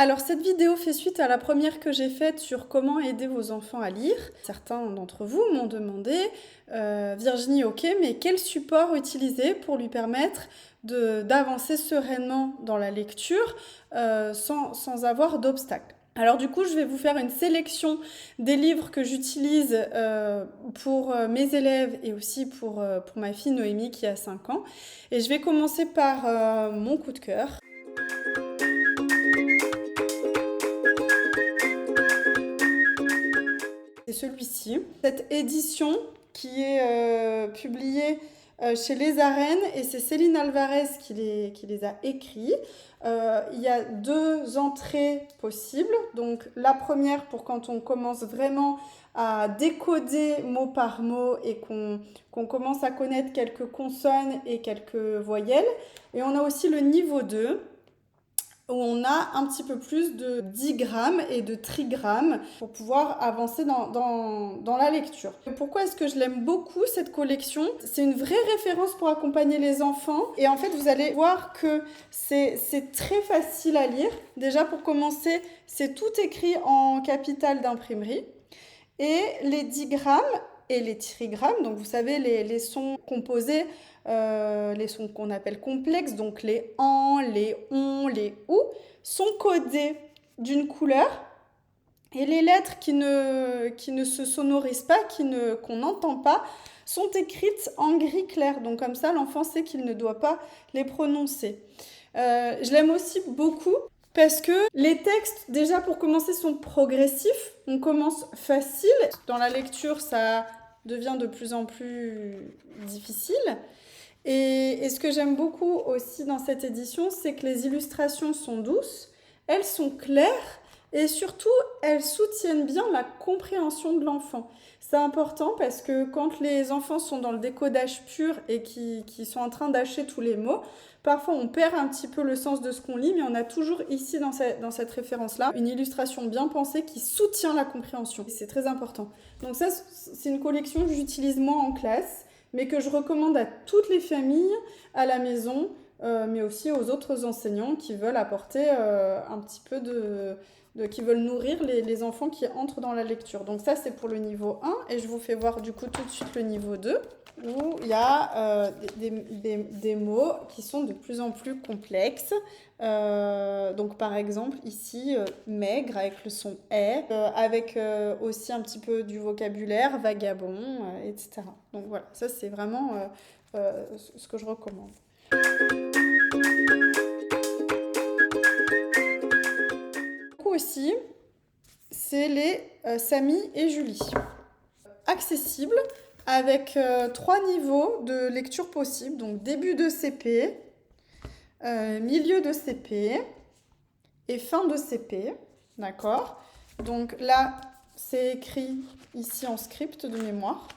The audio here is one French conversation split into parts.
Alors cette vidéo fait suite à la première que j'ai faite sur comment aider vos enfants à lire. Certains d'entre vous m'ont demandé, Virginie, ok, mais quel support utiliser pour lui permettre d'avancer sereinement dans la lecture sans avoir d'obstacles. Alors du coup, je vais vous faire une sélection des livres que j'utilise pour mes élèves et aussi pour ma fille Noémie qui a 5 ans. Et je vais commencer par mon coup de cœur. C'est celui-ci. Cette édition qui est publiée chez Les Arènes et c'est Céline Alvarez qui les a écrits. Il y a 2 entrées possibles. Donc la première pour quand on commence vraiment à décoder mot par mot et qu'on commence à connaître quelques consonnes et quelques voyelles. Et on a aussi le niveau 2 où on a un petit peu plus de digrammes et de trigrammes pour pouvoir avancer dans la lecture. Pourquoi est-ce que je l'aime beaucoup, cette collection? C'est une vraie référence pour accompagner les enfants. Et en fait, vous allez voir que c'est très facile à lire. Déjà, pour commencer, c'est tout écrit en capitale d'imprimerie. Et les digrammes et les trigrammes, donc vous savez, les sons composés, les sons qu'on appelle complexes, donc les en, les on, les ou, sont codés d'une couleur. Et les lettres qui ne se sonorisent pas, qu'on n'entend pas, sont écrites en gris clair. Donc comme ça, l'enfant sait qu'il ne doit pas les prononcer. Je l'aime aussi beaucoup parce que les textes, déjà pour commencer, sont progressifs. On commence facile. Dans la lecture, ça devient de plus en plus difficile. Et ce que j'aime beaucoup aussi dans cette édition, c'est que les illustrations sont douces, elles sont claires et surtout, elles soutiennent bien la compréhension de l'enfant. C'est important parce que quand les enfants sont dans le décodage pur et qui sont en train d'acheter tous les mots, parfois on perd un petit peu le sens de ce qu'on lit, mais on a toujours ici dans cette référence-là une illustration bien pensée qui soutient la compréhension. C'est très important. Donc ça, c'est une collection que j'utilise moi en classe, mais que je recommande à toutes les familles, à la maison, mais aussi aux autres enseignants qui veulent apporter un petit peu qui veulent nourrir les enfants qui entrent dans la lecture. Donc ça, c'est pour le niveau 1, et je vous fais voir du coup tout de suite le niveau 2, où il y a des mots qui sont de plus en plus complexes. Donc par exemple ici maigre avec le son est, avec aussi un petit peu du vocabulaire, vagabond, etc. Donc voilà, ça c'est vraiment ce que je recommande. Aussi, c'est les Samy et Julie. Accessible avec 3 niveaux de lecture possibles, donc début de CP, milieu de CP et fin de CP, d'accord? Donc là, c'est écrit ici en script de mémoire.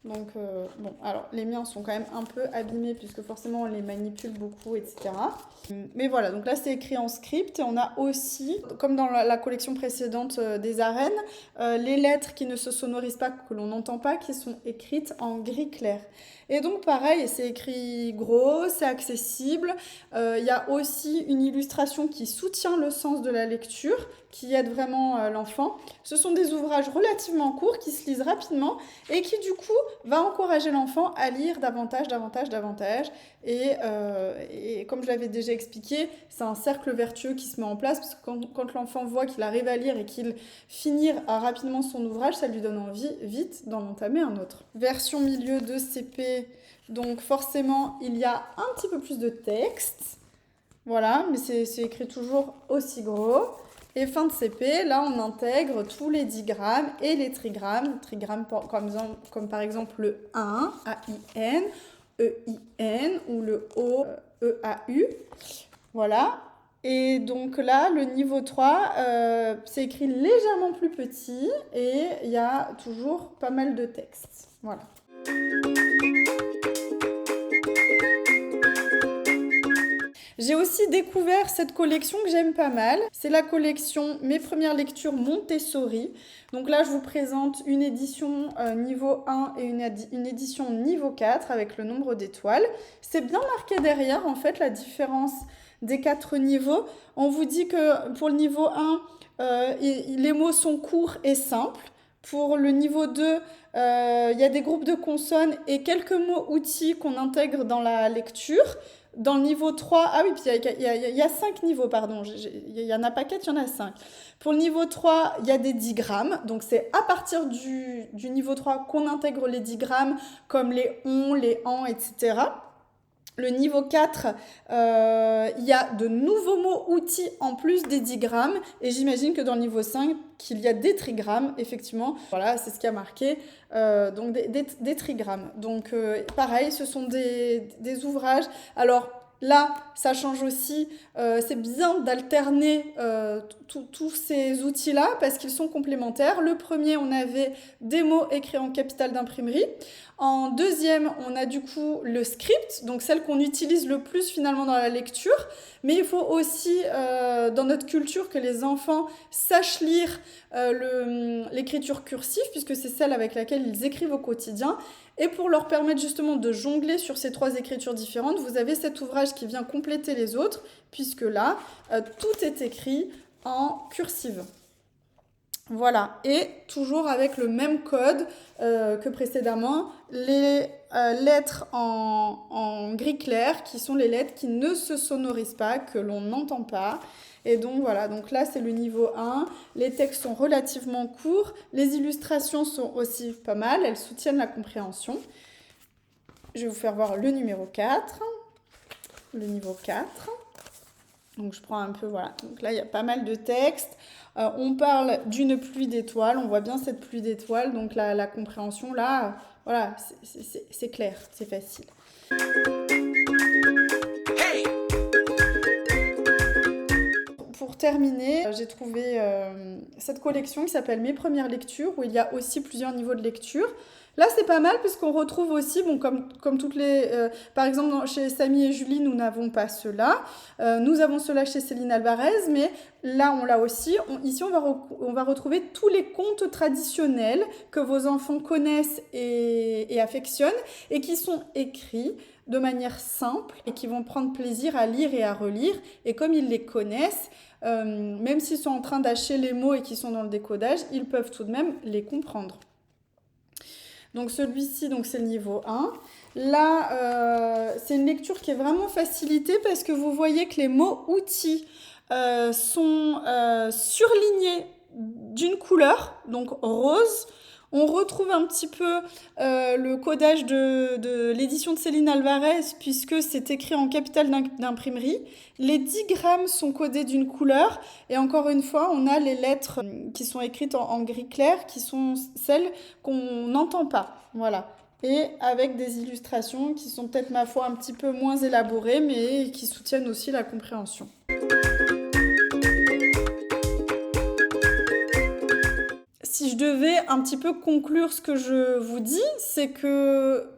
Donc, bon, alors les miens sont quand même un peu abîmés puisque forcément on les manipule beaucoup, etc. Mais voilà, donc là c'est écrit en script et on a aussi, comme dans la collection précédente des arènes, les lettres qui ne se sonorisent pas, que l'on n'entend pas, qui sont écrites en gris clair. Et donc pareil, c'est écrit gros, c'est accessible. Il y a aussi une illustration qui soutient le sens de la lecture, qui aide vraiment l'enfant. Ce sont des ouvrages relativement courts qui se lisent rapidement et qui du coup va encourager l'enfant à lire davantage. Et comme je l'avais déjà expliqué, c'est un cercle vertueux qui se met en place parce que quand l'enfant voit qu'il arrive à lire et qu'il finit rapidement son ouvrage, ça lui donne envie vite d'en entamer un autre. Version milieu de CP, donc forcément il y a un petit peu plus de texte. Voilà, mais c'est écrit toujours aussi gros. Et fin de CP, là on intègre tous les digrammes et les trigrammes. Trigrammes comme par exemple le 1, A-I-N, E-I-N ou le O, E-A-U. Voilà. Et donc là, le niveau 3, c'est écrit légèrement plus petit et il y a toujours pas mal de texte. Voilà. J'ai aussi découvert cette collection que j'aime pas mal. C'est la collection Mes premières lectures Montessori. Donc là, je vous présente une édition niveau 1 et une édition niveau 4 avec le nombre d'étoiles. C'est bien marqué derrière, en fait, la différence des 4 niveaux. On vous dit que pour le niveau 1, les mots sont courts et simples. Pour le niveau 2, il y a des groupes de consonnes et quelques mots outils qu'on intègre dans la lecture. Dans le niveau 3, ah oui, puis il y a 5 niveaux, pardon, il y en a pas 4, il y en a 5. Pour le niveau 3, il y a des digrammes, donc c'est à partir du niveau 3 qu'on intègre les digrammes, comme les on, les en, etc. Le niveau 4, il y a de nouveaux mots outils en plus des digrammes. Et j'imagine que dans le niveau 5, qu'il y a des trigrammes, effectivement. Voilà, c'est ce qui a marqué, donc des trigrammes. Donc pareil, ce sont des ouvrages. Alors là, ça change aussi. C'est bien d'alterner tous ces outils-là parce qu'ils sont complémentaires. Le premier, on avait des mots écrits en capitale d'imprimerie. En deuxième, on a du coup le script, donc celle qu'on utilise le plus finalement dans la lecture. Mais il faut aussi, dans notre culture, que les enfants sachent lire l'écriture cursive, puisque c'est celle avec laquelle ils écrivent au quotidien. Et pour leur permettre justement de jongler sur ces 3 écritures différentes, vous avez cet ouvrage qui vient compléter les autres, puisque là, tout est écrit en cursive. Voilà, et toujours avec le même code que précédemment, les lettres en gris clair, qui sont les lettres qui ne se sonorisent pas, que l'on n'entend pas. Et donc voilà, donc là c'est le niveau 1, les textes sont relativement courts, les illustrations sont aussi pas mal, elles soutiennent la compréhension. Je vais vous faire voir le numéro 4, le niveau 4. Donc je prends un peu, voilà, donc là il y a pas mal de textes. On parle d'une pluie d'étoiles, on voit bien cette pluie d'étoiles, donc la compréhension là, voilà, c'est clair, c'est facile. Pour terminer, j'ai trouvé cette collection qui s'appelle Mes premières lectures, où il y a aussi plusieurs niveaux de lecture. Là, c'est pas mal puisqu'on retrouve aussi, bon, comme toutes les... par exemple, chez Samy et Julie, nous n'avons pas cela. Nous avons cela chez Céline Alvarez, mais là, on l'a aussi. Ici, on va retrouver tous les contes traditionnels que vos enfants connaissent et affectionnent et qui sont écrits de manière simple et qui vont prendre plaisir à lire et à relire. Et comme ils les connaissent, même s'ils sont en train d'acheter les mots et qu'ils sont dans le décodage, ils peuvent tout de même les comprendre. Donc celui-ci, donc c'est le niveau 1. Là, c'est une lecture qui est vraiment facilitée parce que vous voyez que les mots outils sont surlignés d'une couleur, donc rose. On retrouve un petit peu le codage de l'édition de Céline Alvarez puisque c'est écrit en capitale d'imprimerie. Les digrammes sont codés d'une couleur et encore une fois, on a les lettres qui sont écrites en gris clair qui sont celles qu'on n'entend pas. Voilà. Et avec des illustrations qui sont peut-être, ma foi, un petit peu moins élaborées mais qui soutiennent aussi la compréhension. Si je devais un petit peu conclure ce que je vous dis, c'est que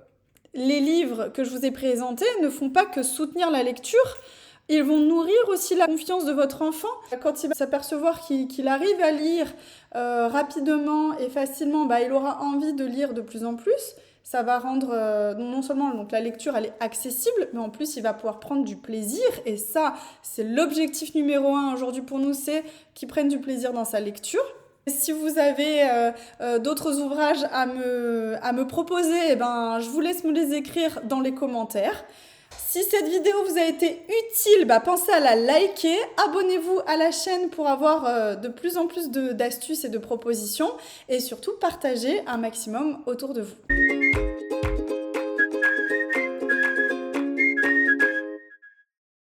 les livres que je vous ai présentés ne font pas que soutenir la lecture, ils vont nourrir aussi la confiance de votre enfant. Quand il va s'apercevoir qu'il arrive à lire rapidement et facilement, il aura envie de lire de plus en plus. Ça va rendre non seulement donc, la lecture elle est accessible, mais en plus il va pouvoir prendre du plaisir. Et ça, c'est l'objectif numéro 1 aujourd'hui pour nous, c'est qu'il prenne du plaisir dans sa lecture. Si vous avez d'autres ouvrages à me proposer, je vous laisse me les écrire dans les commentaires. Si cette vidéo vous a été utile, pensez à la liker, abonnez-vous à la chaîne pour avoir de plus en plus d'astuces et de propositions et surtout partagez un maximum autour de vous.